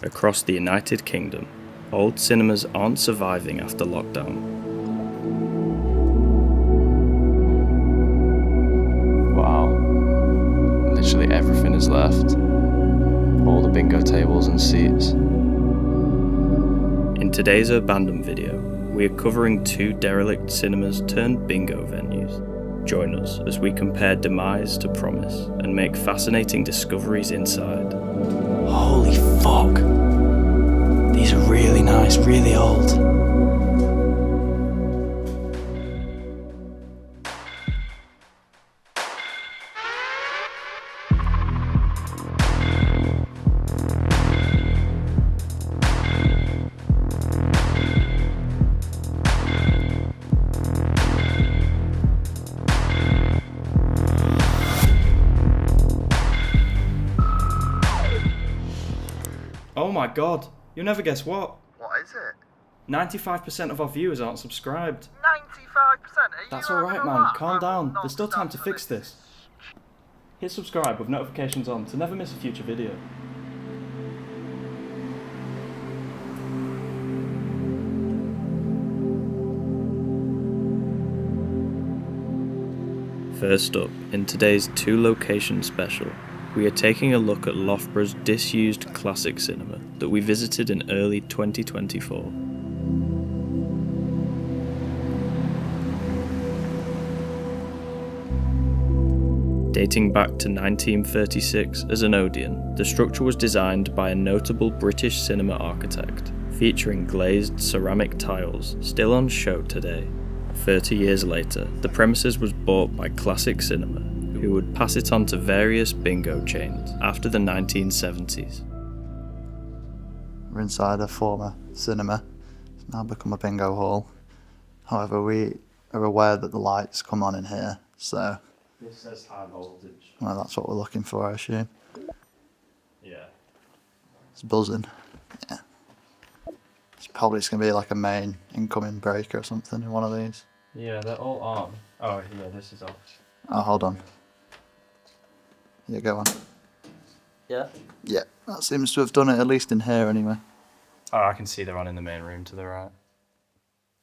Across the United Kingdom, old cinemas aren't surviving after lockdown. Wow. Literally everything is left. All the bingo tables and seats. In today's Urbandoned video, we are covering 2 derelict cinemas turned bingo venues. Join us as we compare demise to promise and make fascinating discoveries inside. Holy fuck. These are really nice, really old. Oh my god, you'll never guess what? What is it? 95% of our viewers aren't subscribed. 95%? That's alright man, calm down, there's still time to fix this. Hit subscribe with notifications on to never miss a future video. First up, in today's 2 location special, we are taking a look at Loughborough's disused classic cinema that we visited in early 2024. Dating back to 1936 as an Odeon, the structure was designed by a notable British cinema architect, featuring glazed ceramic tiles still on show today. 30 years later, the premises was bought by Classic Cinema, who would pass it on to various bingo chains after the 1970s. We're inside a former cinema. It's now become a bingo hall. However, we are aware that the lights come on in here, so... This says high voltage. Well, that's what we're looking for, I assume. Yeah. It's buzzing. Yeah. It's probably just going to be like a main incoming breaker or something in one of these. Yeah, they're all on. Oh, yeah, this is off. Oh, hold on. Yeah, go on. Yeah? Yeah, that seems to have done it, at least in here anyway. Oh, I can see they're on in the main room to the right.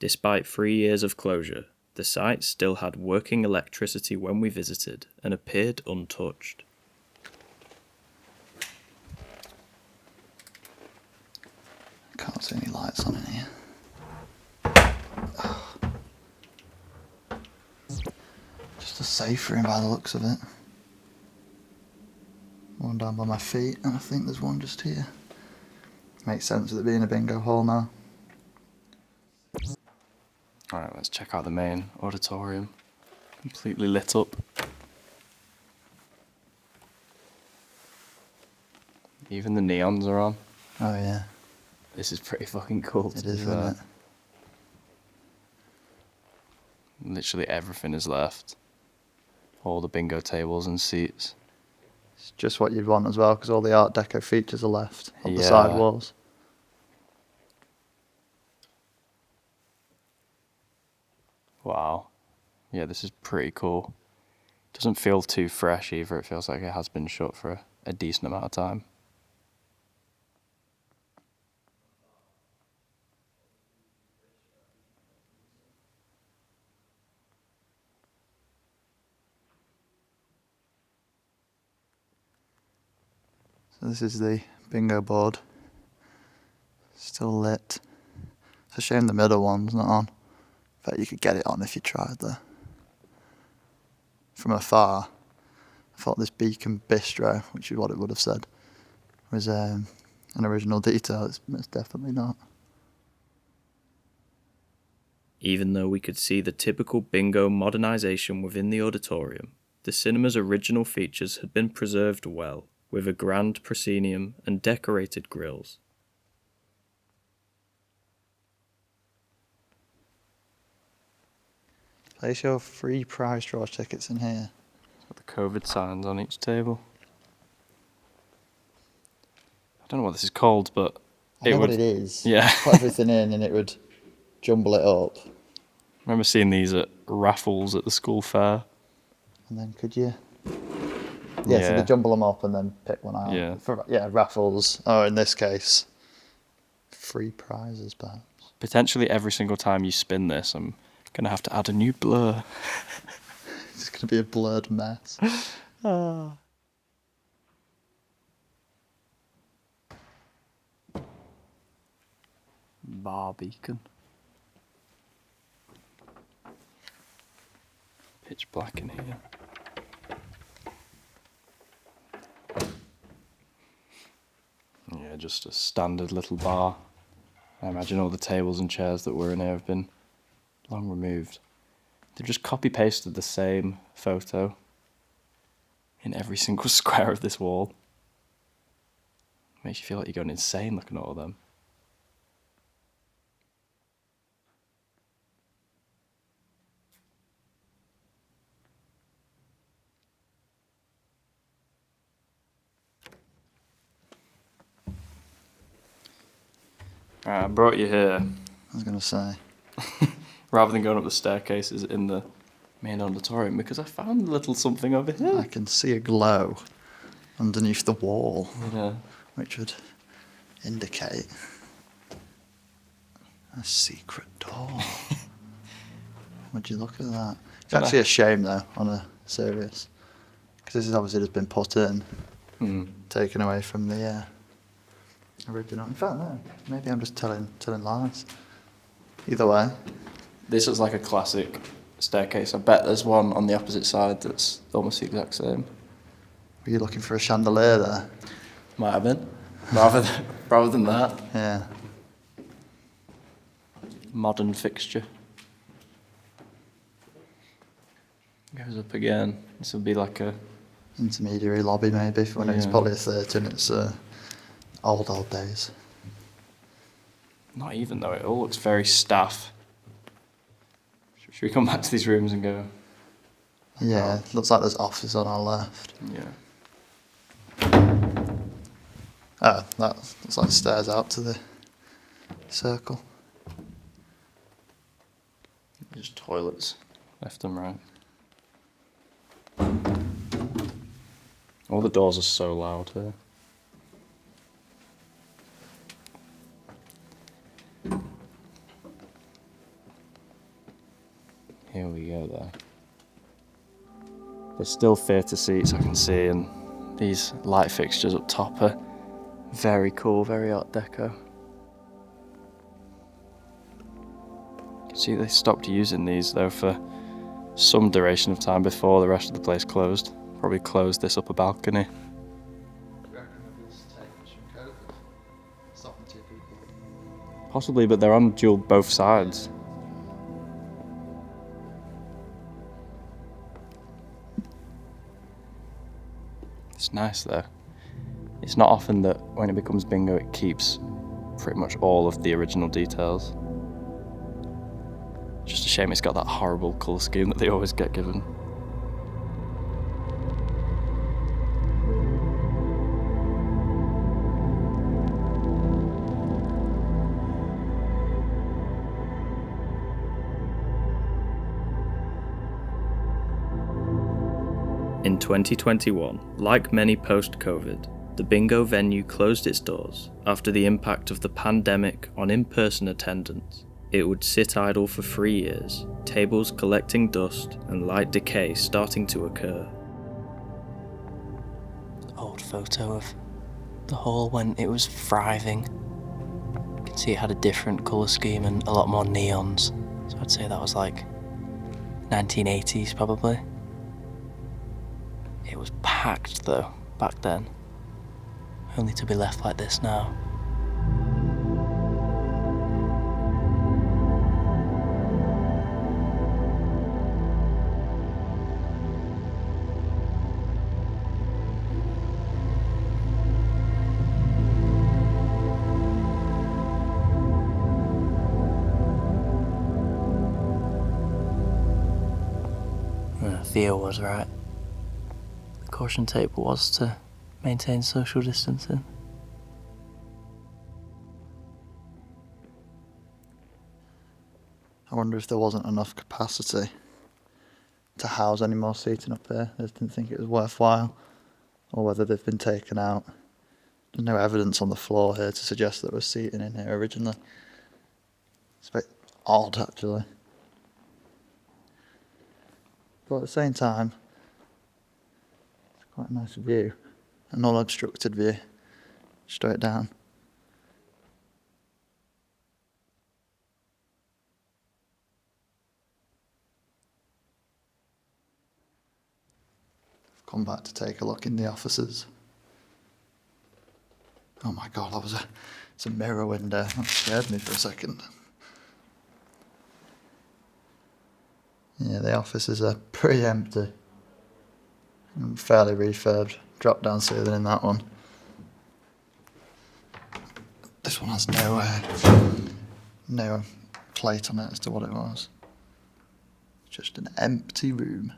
Despite 3 years of closure, the site still had working electricity when we visited and appeared untouched. Can't see any lights on in here. Just a safe room by the looks of it. One down by my feet, and I think there's one just here. Makes sense with it being a bingo hall now. Alright, let's check out the main auditorium. Completely lit up. Even the neons are on. Oh yeah, This is pretty fucking cool. it is, isn't it? Literally everything is left. All the bingo tables and seats. It's just what you'd want as well, because all the Art Deco features are left on the Yeah. side walls. Wow. Yeah, this is pretty cool. Doesn't feel too fresh either. It feels like it has been shut for a decent amount of time. So this is the bingo board. Still lit. It's a shame the middle one's not on. Bet you could get it on if you tried though. From afar, I thought this Beacon Bistro, which is what it would have said, was an original detail. It's definitely not. Even though we could see the typical bingo modernisation within the auditorium, the cinema's original features had been preserved well, with a grand proscenium and decorated grilles. Place your free prize draw tickets in here. Got the COVID signs on each table. I don't know what this is called, but I know what it is. Yeah. Put everything in and it would jumble it up. I remember seeing these at raffles at the school fair. And then could you Yeah, so Yeah. they jumble them up and then pick one out. Yeah. For, raffles, or in this case, free prizes, perhaps. Potentially every single time you spin this, I'm going to have to add a new blur. It's going to be a blurred mess. Bar beacon. Pitch black in here. Yeah, just a standard little bar. I imagine all the tables and chairs that were in here have been long removed. They've just copy-pasted the same photo in every single square of this wall. Makes you feel like you're going insane looking at all of them. Right, I brought you here. I was going to say. Rather than going up the staircases in the main auditorium, because I found a little something over here. I can see a glow underneath the wall, Yeah. which would indicate a secret door. Would you look at that? It's actually a shame, though, on a serious, because this has obviously just been put in, taken away from the original. In fact, no, maybe I'm just telling lies. Either way. This looks like a classic staircase. I bet there's one on the opposite side that's almost the exact same. Were you looking for a chandelier there? Might have been. Rather than that. Yeah. Modern fixture. Goes up again. This will be like a... Intermediary lobby, maybe, for when it's polytheatre and it's old days. Not even, though. It all looks very staff. Should we come back to these rooms and go? Yeah, looks like there's office on our left. Yeah. Oh, that looks like stairs out to the circle. Just toilets, left and right. All the doors are so loud here. Here we go there. There's still theatre seats I can see, and these light fixtures up top are very cool, very Art Deco. You can see they stopped using these though for some duration of time before the rest of the place closed. Probably closed this upper balcony. Possibly, but they're on dual both sides. It's nice though. It's not often that when it becomes bingo it keeps pretty much all of the original details. Just a shame it's got that horrible colour scheme that they always get given. In 2021, like many post-COVID, the bingo venue closed its doors after the impact of the pandemic on in-person attendance. It would sit idle for 3 years, tables collecting dust and light decay starting to occur. Old photo of the hall when it was thriving. You can see it had a different colour scheme and a lot more neons. So I'd say that was like 1980s probably. It was packed though, back then. Only to be left like this now. Theo was right. The caution tape was to maintain social distancing. I wonder if there wasn't enough capacity to house any more seating up here. I just didn't think it was worthwhile or whether they've been taken out. There's no evidence on the floor here to suggest there was seating in here originally. It's a bit odd, actually. But at the same time, it's quite a nice view. An unobstructed view, straight down. I've come back to take a look in the offices. Oh my god, it's a mirror window. That scared me for a second. Yeah, the offices are pretty empty. And fairly refurbed. Drop down ceiling in that one. This one has no plate on it as to what it was. It's just an empty room.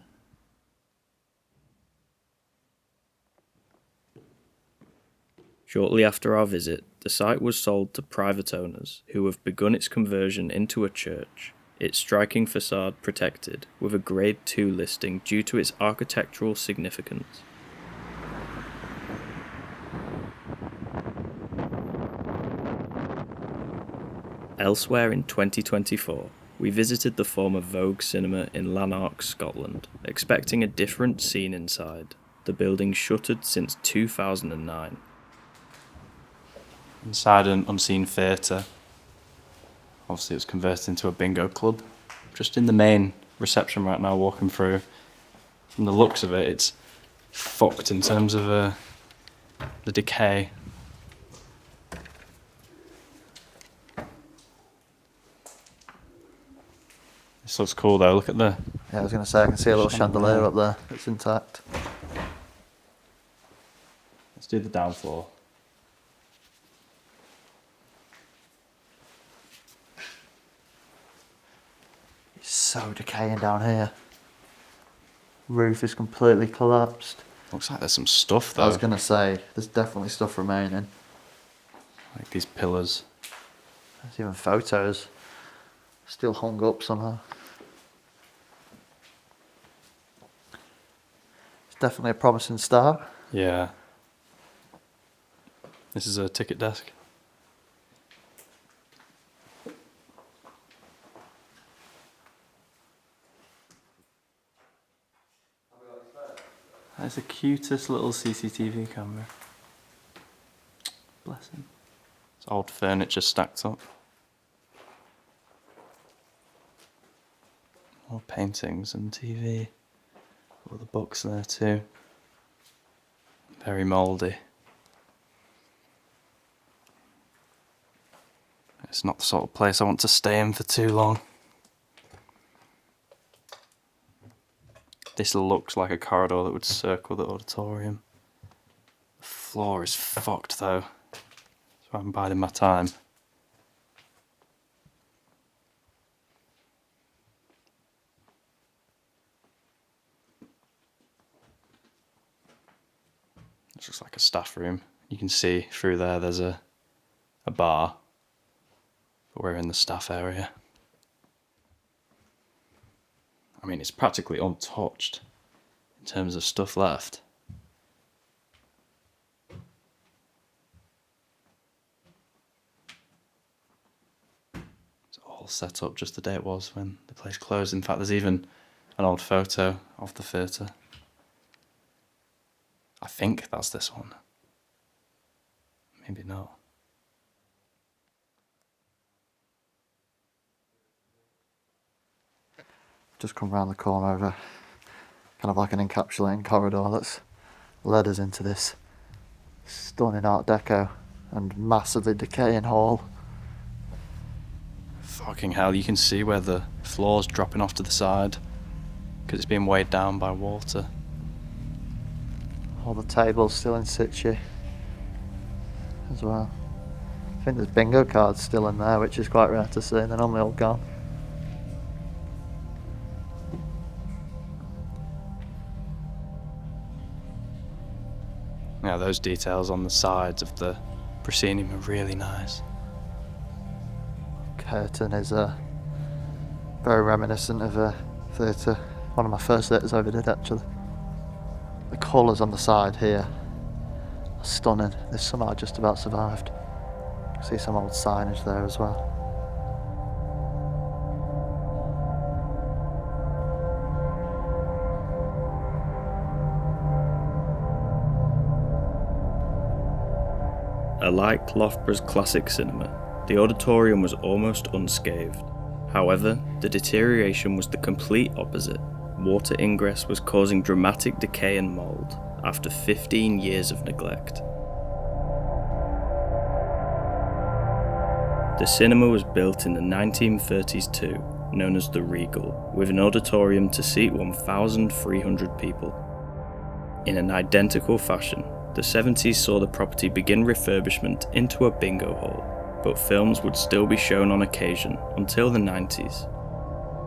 Shortly after our visit, the site was sold to private owners who have begun its conversion into a church, its striking facade protected with a Grade 2 listing due to its architectural significance. Elsewhere in 2024, we visited the former Vogue cinema in Lanark, Scotland, expecting a different scene inside, the building shuttered since 2009. Inside an unseen theatre. Obviously it was converted into a bingo club. Just in the main reception right now, walking through. From the looks of it, it's fucked in terms of the decay. This looks cool though, look at the... Yeah, I was going to say, I can see a little chandelier up there. It's intact. Let's do the down floor. It's so decaying down here. Roof is completely collapsed. Looks like there's some stuff though. I was going to say, there's definitely stuff remaining. Like these pillars. There's even photos still hung up somehow. It's definitely a promising start. Yeah. This is a ticket desk. That's the cutest little CCTV camera. Bless him. It's old furniture stacked up. More paintings and TV. All the books there too. Very mouldy. It's not the sort of place I want to stay in for too long. This looks like a corridor that would circle the auditorium. The floor is fucked though, so I'm biding my time. This looks like a staff room. You can see through there there's a bar, but we're in the staff area. I mean, it's practically untouched in terms of stuff left. It's all set up just the day it was when the place closed. In fact, there's even an old photo of the theatre. I think that's this one. Maybe not. Just come round the corner of a kind of like an encapsulating corridor that's led us into this stunning Art Deco and massively decaying hall. Fucking hell, you can see where the floor's dropping off to the side because it's being weighed down by water. All the tables still in situ as well. I think there's bingo cards still in there, which is quite rare to see. They're normally all gone. Yeah, those details on the sides of the proscenium are really nice. Curtain is very reminiscent of a theatre. One of my first theatres I ever did, actually. The colours on the side here stunning. They've somehow just about survived. See some old signage there as well. Like Loughborough's classic cinema, the Auditorium was almost unscathed. However, the deterioration was the complete opposite. Water ingress was causing dramatic decay and mould after 15 years of neglect. The cinema was built in the 1930s too, known as the Regal, with an auditorium to seat 1,300 people. In an identical fashion, the 70s saw the property begin refurbishment into a bingo hall, but films would still be shown on occasion until the 90s.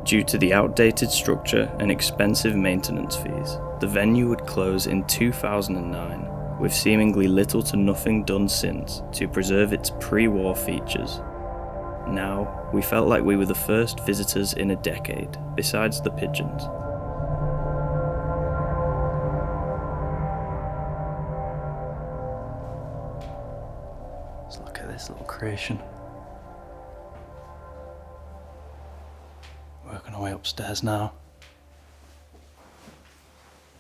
Due to the outdated structure and expensive maintenance fees, the venue would close in 2009, with seemingly little to nothing done since to preserve its pre-war features. Now, we felt like we were the first visitors in a decade, besides the pigeons. Let's look at this little creation. Working our way upstairs now.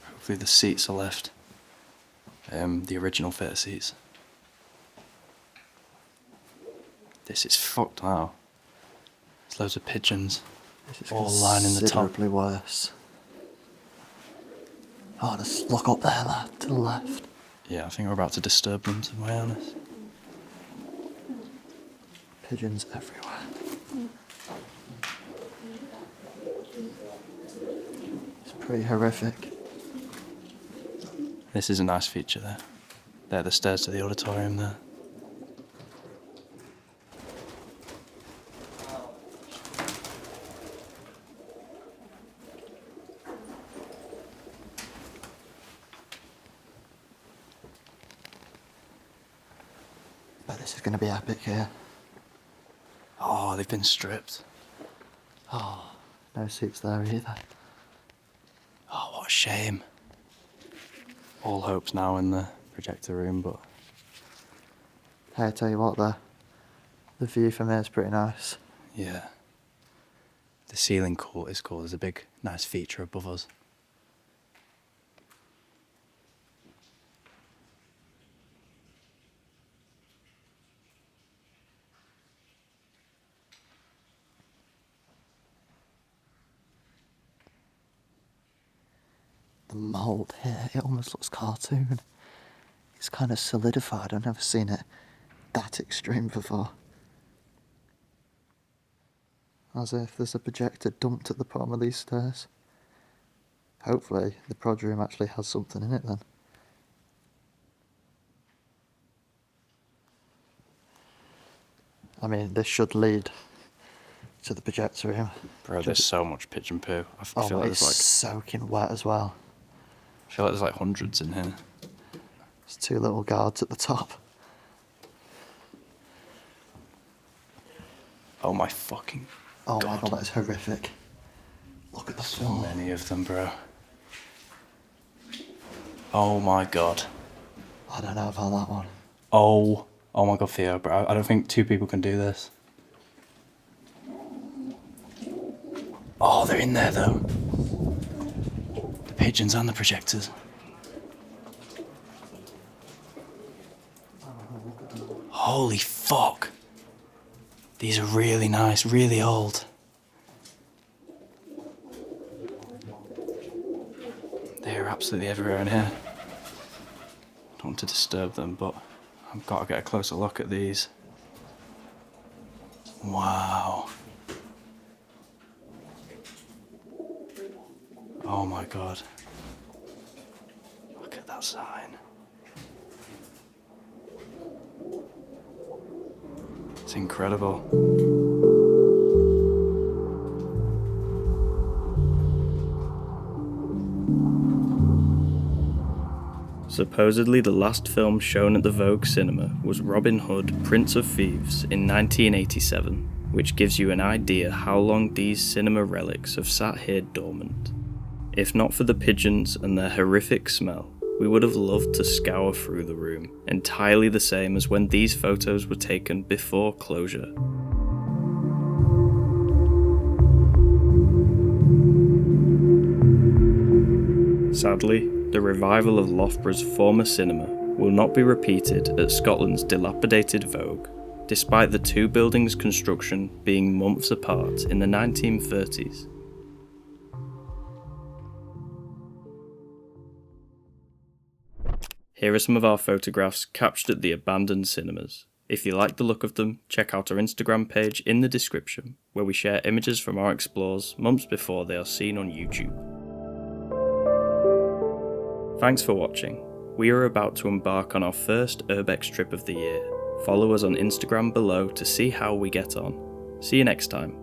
Hopefully the seats are left. The original theatre seats. This is fucked now. There's loads of pigeons. This is all lining the top. considerably worse. Oh, just look up there, lad, to the left. Yeah, I think we're about to disturb them, to be honest. Pigeons everywhere. It's pretty horrific. This is a nice feature there. They're the stairs to the auditorium there. But this is going to be epic here. Oh, they've been stripped. Oh, no seats there either. Oh, what a shame. All hope's now in the projector room, but... Hey, I tell you what, the view from here is pretty nice. yeah. The ceiling court is cool. There's a big, nice feature above us. The mould here, it almost looks cartoon. It's kind of solidified. I've never seen it that extreme before. As if there's a projector dumped at the bottom of these stairs. Hopefully the prod room actually has something in it then. I mean, this should lead to the projector room. Bro, there's so much pigeon poo. I Oh, feel like it's there's soaking wet as well. like hundreds in here. There's two little guards at the top. Oh my fucking Oh God. my god, that is horrific. Look at the So floor. many of them, bro. Oh my God. I don't know about that one. Oh my God, Theo, bro. I don't think two people can do this. Oh, they're in there though. The pigeons and the projectors. Holy fuck. These are really nice, really old. They're absolutely everywhere in here. Don't want to disturb them, but I've got to get a closer look at these. Wow. Oh my God. Look at that sign. It's incredible. Supposedly the last film shown at the Vogue cinema was Robin Hood, Prince of Thieves in 1987, which gives you an idea how long these cinema relics have sat here dormant. If not for the pigeons and their horrific smell, we would have loved to scour through the room, entirely the same as when these photos were taken before closure. Sadly, the revival of Loughborough's former cinema will not be repeated at Scotland's dilapidated Vogue, despite the two buildings' construction being months apart in the 1930s. Here are some of our photographs captured at the abandoned cinemas. If you like the look of them, check out our Instagram page in the description, where we share images from our explores months before they are seen on YouTube. Thanks for watching. We are about to embark on our first urbex trip of the year. Follow us on Instagram below to see how we get on. See you next time.